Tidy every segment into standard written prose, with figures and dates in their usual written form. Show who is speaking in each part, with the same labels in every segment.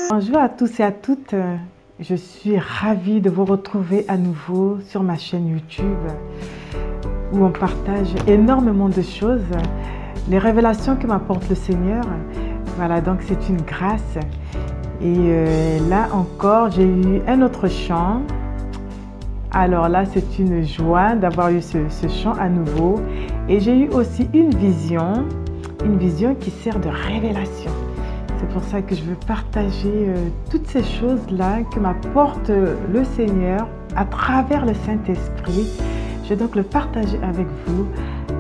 Speaker 1: Bonjour à tous et à toutes, je suis ravie de vous retrouver à nouveau sur ma chaîne YouTube où on partage énormément de choses, les révélations que m'apporte le Seigneur. Voilà, donc c'est une grâce. Et là encore, j'ai eu un autre chant. Alors là, c'est une joie d'avoir eu ce chant à nouveau. Et j'ai eu aussi une vision qui sert de révélation. C'est pour ça que je veux partager toutes ces choses-là que m'apporte le Seigneur à travers le Saint-Esprit. Je vais donc le partager avec vous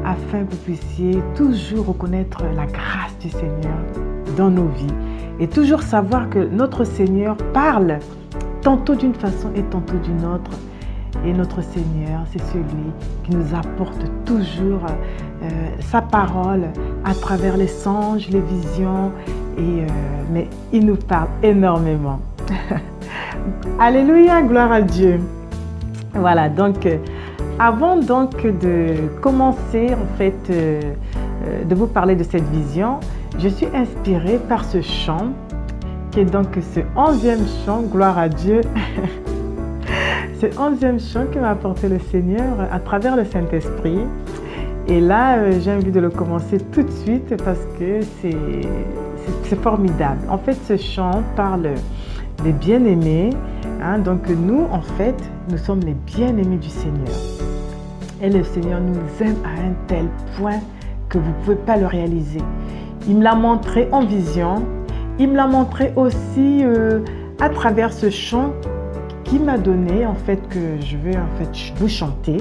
Speaker 1: afin que vous puissiez toujours reconnaître la grâce du Seigneur dans nos vies et toujours savoir que notre Seigneur parle tantôt d'une façon et tantôt d'une autre. Et notre Seigneur, c'est celui qui nous apporte toujours sa parole à travers les songes, les visions, mais il nous parle énormément. Alléluia, gloire à Dieu. Voilà, donc avant donc de commencer en fait de vous parler de cette vision, je suis inspirée par ce chant qui est donc ce 11e chant, gloire à Dieu. Ce 11e chant que m'a apporté le Seigneur à travers le Saint-Esprit. Et là, j'ai envie de le commencer tout de suite parce que c'est formidable. En fait, ce chant parle des bien-aimés. Hein, donc nous, en fait, nous sommes les bien-aimés du Seigneur. Et le Seigneur nous aime à un tel point que vous ne pouvez pas le réaliser. Il me l'a montré en vision. Il me l'a montré aussi à travers ce chant qui m'a donné en fait que je vais en fait vous chanter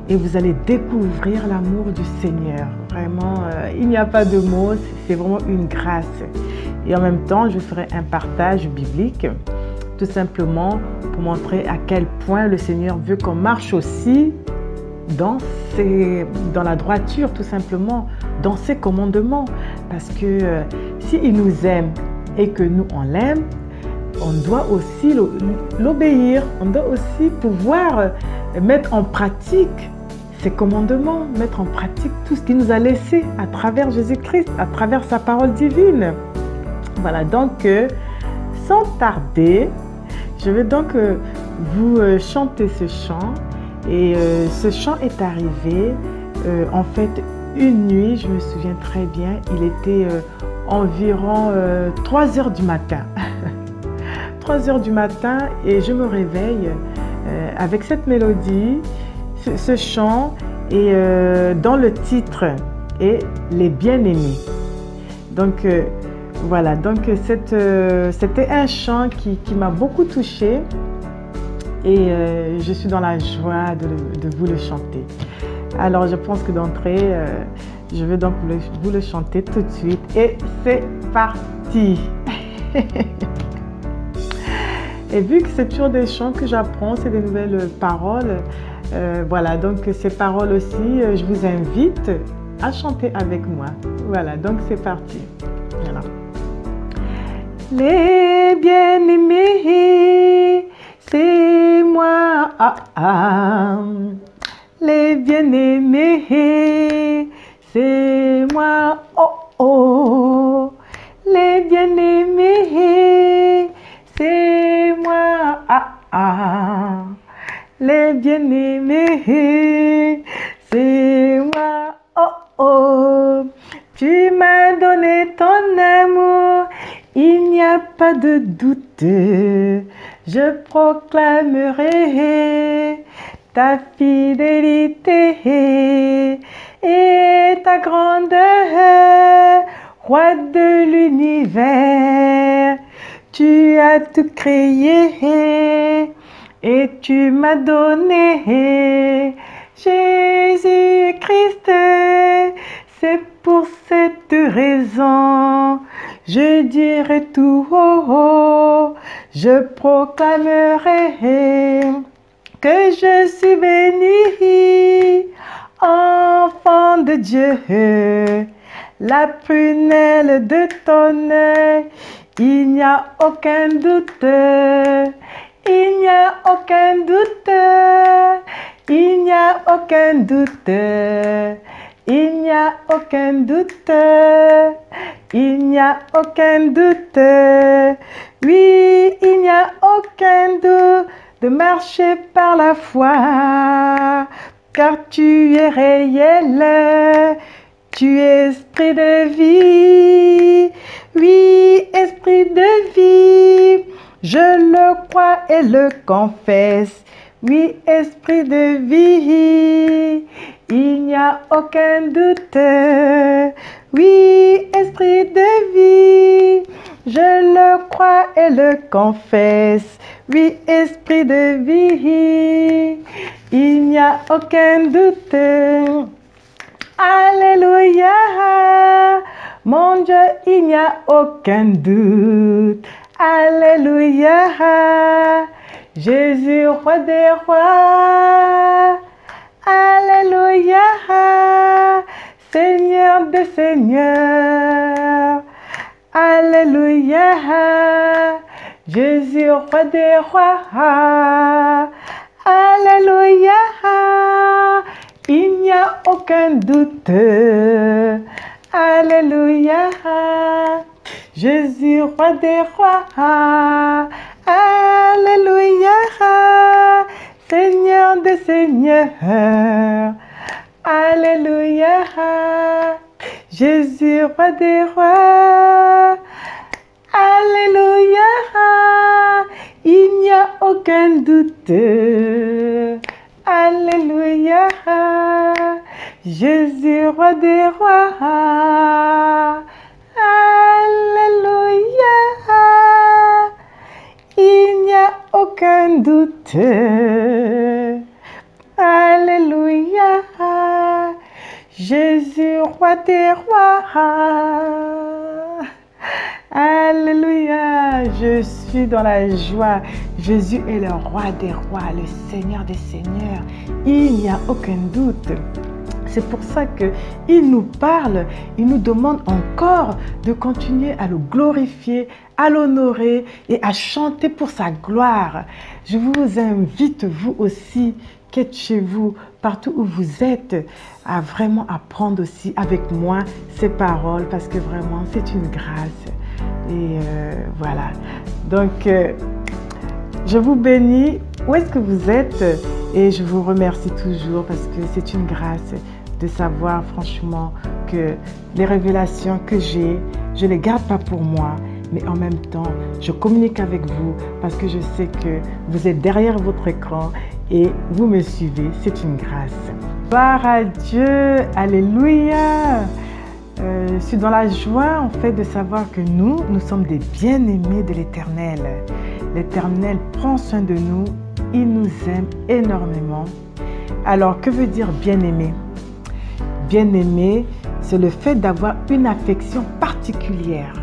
Speaker 1: et vous allez découvrir l'amour du Seigneur. Vraiment, il n'y a pas de mots, c'est vraiment une grâce. Et en même temps, je ferai un partage biblique, tout simplement pour montrer à quel point le Seigneur veut qu'on marche aussi dans la droiture, tout simplement, dans ses commandements. Parce que s'il nous aime et que nous on l'aime, on doit aussi l'obéir, on doit aussi pouvoir mettre en pratique ses commandements, mettre en pratique tout ce qu'il nous a laissé à travers Jésus-Christ, à travers sa parole divine. Voilà, donc sans tarder, je vais donc vous chanter ce chant. Et ce chant est arrivé en fait une nuit, je me souviens très bien, il était environ 3 heures du matin. 3 heures du matin et je me réveille avec cette mélodie, ce chant et dans le titre est Les Bien-Aimés. Donc voilà, donc c'était un chant qui m'a beaucoup touchée et je suis dans la joie de vous le chanter. Alors je pense que d'entrée, je vais donc vous le chanter tout de suite et c'est parti. Et vu que c'est toujours des chants que j'apprends, c'est des nouvelles paroles, voilà, donc ces paroles aussi, je vous invite à chanter avec moi. Voilà, donc c'est parti. Voilà. Les bien-aimés, c'est moi. Ah, ah. Les bien-aimés, c'est moi. Oh, oh. Les bien-aimés, c'est moi, ah, ah. Les bien-aimés, c'est moi, oh, oh. Tu m'as donné ton amour, il n'y a pas de doute. Je proclamerai ta fidélité et ta grandeur, roi de l'univers. Tu as tout créé et tu m'as donné Jésus-Christ. C'est pour cette raison, je dirai tout haut, je proclamerai que je suis béni, enfant de Dieu, la prunelle de ton œil. Il n'y a aucun doute, il n'y a aucun doute, il n'y a aucun doute, il n'y a aucun doute Il n'y a aucun doute, oui, il n'y a aucun doute de marcher par la foi, car tu es réel, tu es esprit de vie, oui, esprit de vie, je le crois et le confesse, oui, esprit de vie, il n'y a aucun doute, oui, esprit de vie, je le crois et le confesse, oui, esprit de vie, il n'y a aucun doute. Alléluia, mon Dieu, il n'y a aucun doute. Alléluia, Jésus, roi des rois. Alléluia, Seigneur des seigneurs. Alléluia, Jésus, roi des rois. Alléluia, il n'y a aucun doute. Alléluia, Jésus, roi des rois. Alléluia, Seigneur des seigneurs. Alléluia, Jésus, roi des rois. Alléluia, il n'y a aucun doute. Alléluia, Jésus, roi des rois. Alléluia, il n'y a aucun doute. Alléluia, Jésus, roi des rois. Alléluia, je suis dans la joie. Jésus est le roi des rois, le Seigneur des seigneurs. Il n'y a aucun doute. C'est pour ça qu'il nous parle, il nous demande encore de continuer à le glorifier, à l'honorer et à chanter pour sa gloire. Je vous invite, vous aussi, qui êtes chez vous, partout où vous êtes, à vraiment apprendre aussi avec moi ces paroles parce que vraiment, c'est une grâce. Et voilà. Donc, je vous bénis. Où est-ce que vous êtes? Et je vous remercie toujours parce que c'est une grâce de savoir franchement que les révélations que j'ai, je ne les garde pas pour moi, mais en même temps, je communique avec vous parce que je sais que vous êtes derrière votre écran et vous me suivez. C'est une grâce. Gloire à Dieu. Alléluia. Je suis dans la joie en fait de savoir que nous sommes des bien-aimés de l'Éternel. L'Éternel prend soin de nous, il nous aime énormément. Alors que veut dire bien-aimé? Bien-aimé, c'est le fait d'avoir une affection particulière.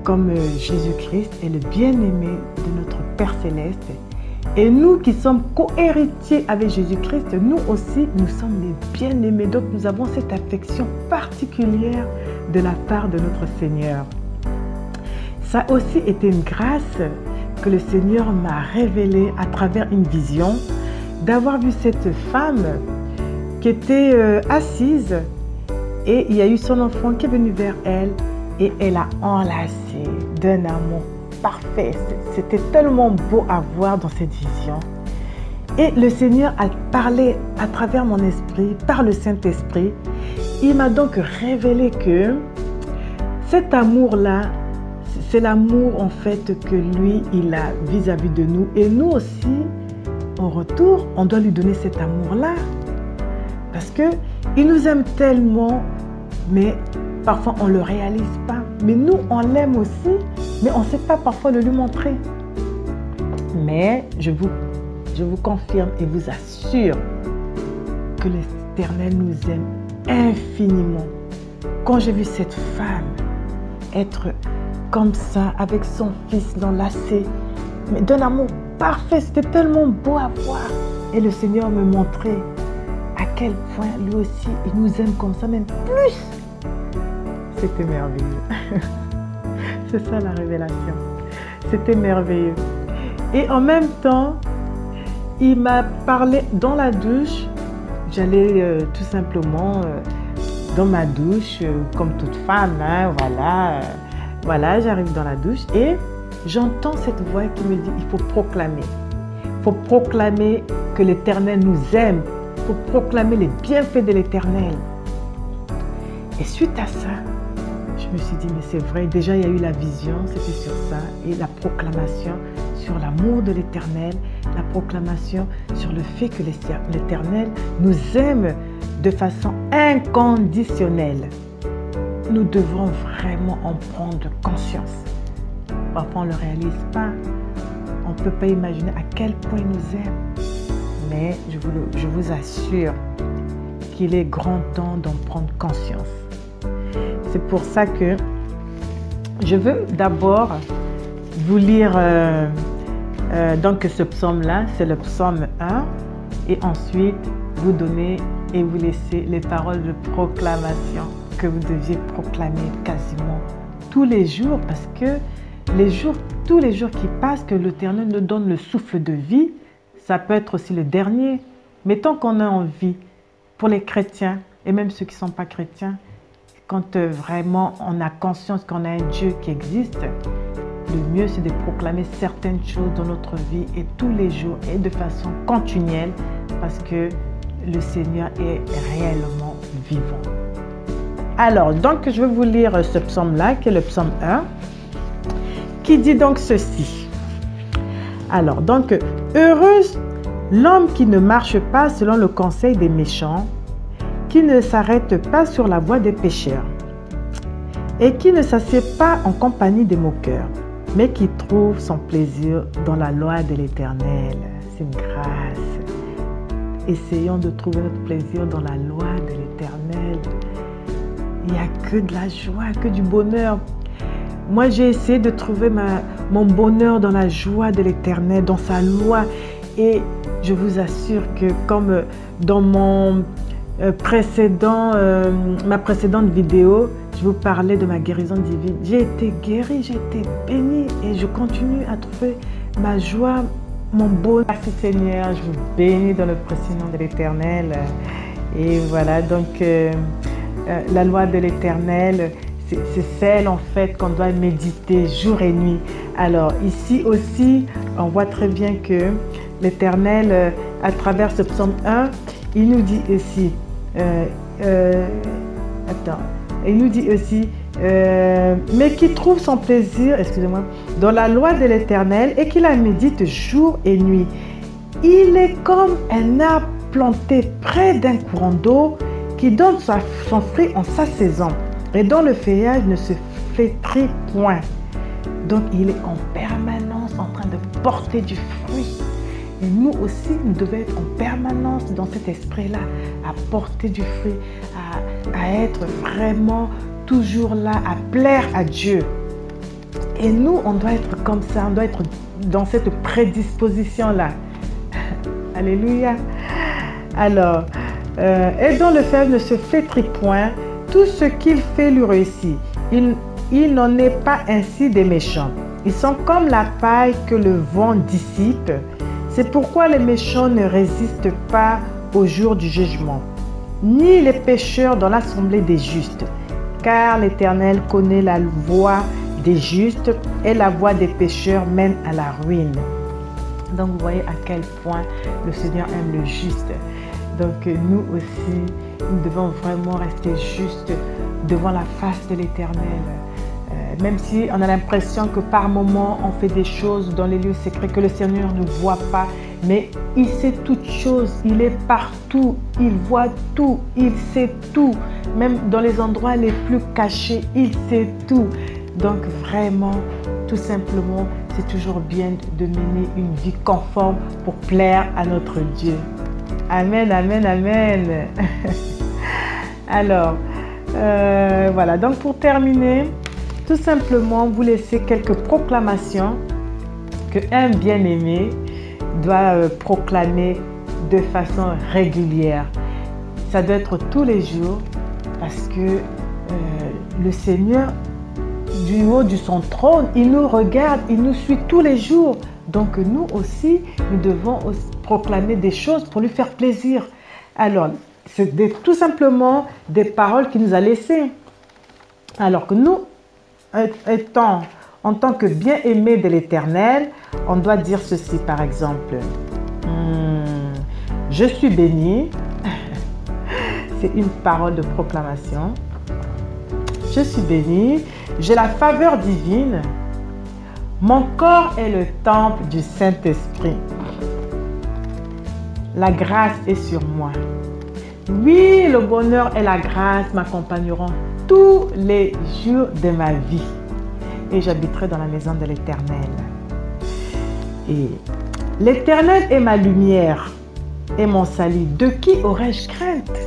Speaker 1: Comme Jésus-Christ est le bien-aimé de notre Père Céleste. Et nous qui sommes co-héritiers avec Jésus-Christ, nous aussi, nous sommes les bien-aimés. Donc, nous avons cette affection particulière de la part de notre Seigneur. Ça a aussi été une grâce que le Seigneur m'a révélée à travers une vision, d'avoir vu cette femme qui était assise et il y a eu son enfant qui est venu vers elle et elle a enlacé d'un amour parfait. C'était tellement beau à voir dans cette vision. Et le Seigneur a parlé à travers mon esprit, par le Saint-Esprit. Il m'a donc révélé que cet amour-là, c'est l'amour en fait que lui, il a vis-à-vis de nous. Et nous aussi, en retour, on doit lui donner cet amour-là. Parce qu'il nous aime tellement, mais parfois on ne le réalise pas. Mais nous, on l'aime aussi, mais on ne sait pas parfois le lui montrer. Mais je vous confirme et vous assure que l'Éternel nous aime infiniment. Quand j'ai vu cette femme être comme ça, avec son fils l'enlacer, mais d'un amour parfait, c'était tellement beau à voir. Et le Seigneur me montrait à quel point lui aussi, il nous aime comme ça, même plus. C'était merveilleux. C'est ça la révélation. C'était merveilleux. Et en même temps, il m'a parlé dans la douche. J'allais tout simplement dans ma douche, comme toute femme, hein, voilà. Voilà, j'arrive dans la douche et j'entends cette voix qui me dit, il faut proclamer. Il faut proclamer que l'Éternel nous aime. Il faut proclamer les bienfaits de l'Éternel. Et suite à ça, je me suis dit, mais c'est vrai, déjà il y a eu la vision, c'était sur ça, et la proclamation sur l'amour de l'Éternel, la proclamation sur le fait que l'Éternel nous aime de façon inconditionnelle. Nous devons vraiment en prendre conscience. Parfois on ne le réalise pas, on ne peut pas imaginer à quel point il nous aime, mais je vous assure qu'il est grand temps d'en prendre conscience. C'est pour ça que je veux d'abord vous lire donc ce psaume-là, c'est le psaume 1, et ensuite vous donner et vous laisser les paroles de proclamation que vous deviez proclamer quasiment tous les jours, parce que tous les jours qui passent, que l'Éternel nous donne le souffle de vie, ça peut être aussi le dernier, mais tant qu'on a envie, pour les chrétiens et même ceux qui ne sont pas chrétiens, quand vraiment on a conscience qu'on a un Dieu qui existe, le mieux c'est de proclamer certaines choses dans notre vie et tous les jours et de façon continuelle, parce que le Seigneur est réellement vivant. Alors, donc je vais vous lire ce psaume-là, qui est le psaume 1, qui dit donc ceci. Alors, donc, heureuse l'homme qui ne marche pas selon le conseil des méchants, qui ne s'arrête pas sur la voie des pécheurs, et qui ne s'assied pas en compagnie des moqueurs, mais qui trouve son plaisir dans la loi de l'Éternel. C'est une grâce. Essayons de trouver notre plaisir dans la loi de l'Éternel. Il n'y a que de la joie, que du bonheur. Moi, j'ai essayé de trouver mon bonheur dans la joie de l'Éternel, dans sa loi. Et je vous assure que comme dans ma précédente vidéo, je vous parlais de ma guérison divine. J'ai été guérie, j'ai été bénie et je continue à trouver ma joie, mon bonheur. Merci Seigneur, je vous bénis dans le précieux nom de l'Éternel. Et voilà, donc la loi de l'Éternel, c'est celle en fait qu'on doit méditer jour et nuit. Alors ici aussi, on voit très bien que l'Éternel, à travers ce psaume 1, il nous dit aussi, il nous dit aussi, mais qui trouve son plaisir, excusez-moi, dans la loi de l'Éternel et qui la médite jour et nuit. Il est comme un arbre planté près d'un courant d'eau qui donne son fruit en sa saison et dont le feuillage ne se flétrit point. Donc il est en permanence en train de porter du fruit. Et nous aussi, nous devons être en permanence dans cet esprit-là, à porter du fruit, à être vraiment toujours là, à plaire à Dieu. Et nous, on doit être comme ça, on doit être dans cette prédisposition-là. Alléluia. Alors, et dont le feuillage ne se flétrit point, tout ce qu'il fait lui réussit. Il n'en est pas ainsi des méchants. Ils sont comme la paille que le vent dissipe. C'est pourquoi les méchants ne résistent pas au jour du jugement, ni les pécheurs dans l'assemblée des justes, car l'Éternel connaît la voie des justes et la voie des pécheurs mène à la ruine. Donc vous voyez à quel point le Seigneur aime le juste. Donc nous aussi, nous devons vraiment rester justes devant la face de l'Éternel. Même si on a l'impression que par moment on fait des choses dans les lieux secrets que le Seigneur ne voit pas, mais il sait toutes choses, il est partout, il voit tout, il sait tout, même dans les endroits les plus cachés, il sait tout. Donc vraiment, tout simplement, c'est toujours bien de mener une vie conforme pour plaire à notre Dieu. Amen, amen, amen. Alors, voilà, donc pour terminer, tout simplement vous laisser quelques proclamations qu'un bien-aimé doit proclamer de façon régulière. Ça doit être tous les jours parce que le Seigneur, du haut de son trône, il nous regarde, il nous suit tous les jours. Donc nous aussi, nous devons aussi proclamer des choses pour lui faire plaisir. Alors, tout simplement des paroles qu'il nous a laissées. Alors que nous, en tant que bien-aimés de l'Éternel, on doit dire ceci par exemple. Je suis béni. C'est une parole de proclamation. Je suis béni. J'ai la faveur divine. Mon corps est le temple du Saint-Esprit. La grâce est sur moi. Oui, le bonheur et la grâce m'accompagneront tous les jours de ma vie. Et j'habiterai dans la maison de l'Éternel. Et l'Éternel est ma lumière et mon salut. De qui aurais-je crainte?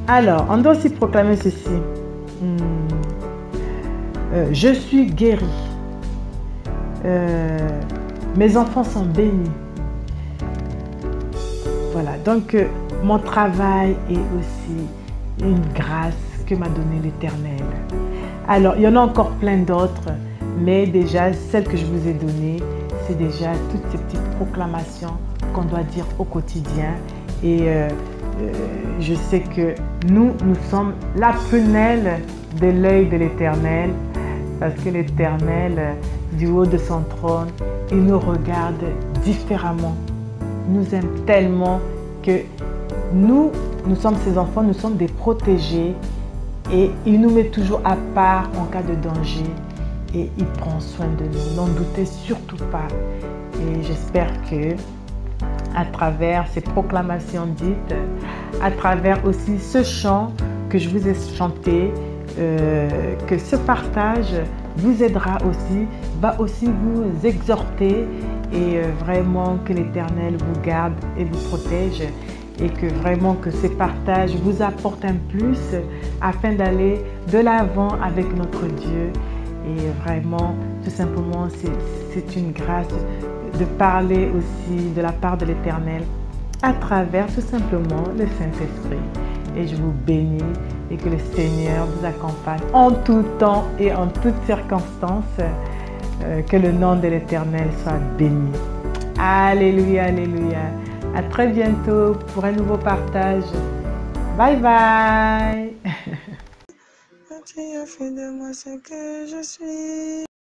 Speaker 1: Alors, on doit aussi proclamer ceci. Je suis guéri. Mes enfants sont bénis. Voilà, donc mon travail est aussi une grâce que m'a donnée l'Éternel. Alors, il y en a encore plein d'autres, mais déjà, celle que je vous ai donnée, c'est déjà toutes ces petites proclamations qu'on doit dire au quotidien. Et je sais que nous sommes la prunelle de l'œil de l'Éternel, parce que l'Éternel, du haut de son trône, il nous regarde différemment. Il nous aime tellement que nous sommes ses enfants, nous sommes des protégés et il nous met toujours à part en cas de danger et il prend soin de nous. N'en doutez surtout pas. Et j'espère que à travers ces proclamations dites, à travers aussi ce chant que je vous ai chanté, que ce partage vous aidera aussi, va aussi vous exhorter et vraiment que l'Éternel vous garde et vous protège et que vraiment que ces partages vous apportent un plus afin d'aller de l'avant avec notre Dieu. Et vraiment, tout simplement, c'est une grâce de parler aussi de la part de l'Éternel à travers tout simplement le Saint-Esprit. Et je vous bénis et que le Seigneur vous accompagne en tout temps et en toutes circonstances. Que le nom de l'Éternel soit béni. Alléluia, alléluia. À très bientôt pour un nouveau partage. Bye bye.
Speaker 2: Tu as fait de moi ce que je suis.